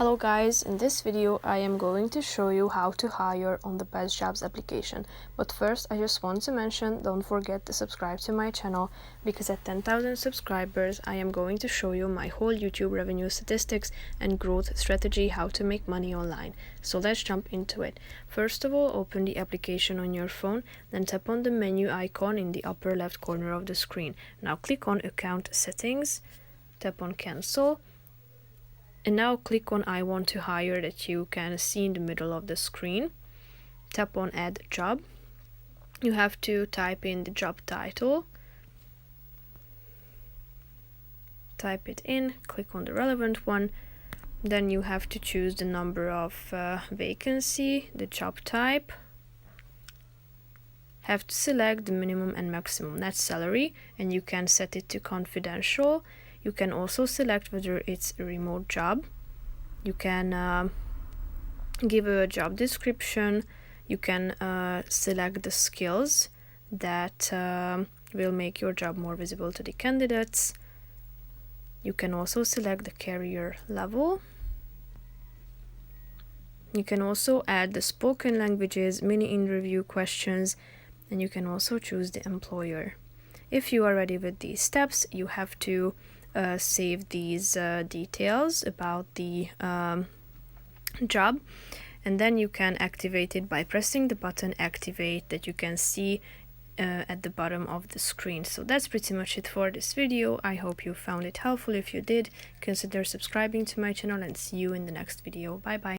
Hello guys, in this video I am going to show you how to hire on the BestJobs application. But first I just want to mention, don't forget to subscribe to my channel, because at 10,000 subscribers I am going to show you my whole YouTube revenue statistics and growth strategy, how to make money online. So let's jump into it. First of all, open the application on your phone, then tap on the menu icon in the upper left corner of the screen. Now click on Account Settings, tap on Cancel. And now click on I want to hire that you can see in the middle of the screen. Tap on Add Job. You have to type in the job title. Type it in, click on the relevant one. Then you have to choose the number of vacancy, the job type. Have to select the minimum and maximum net salary, and you can set it to confidential. You can also select whether it's a remote job. You can give a job description. You can select the skills that will make your job more visible to the candidates. You can also select the career level. You can also add the spoken languages, mini interview questions, and you can also choose the employer. If you are ready with these steps, you have to save these details about the job, and then you can activate it by pressing the button Activate that you can see at the bottom of the screen. So that's pretty much it for this video. I hope you found it helpful. If you did, consider subscribing to my channel, and see you in the next video. Bye bye.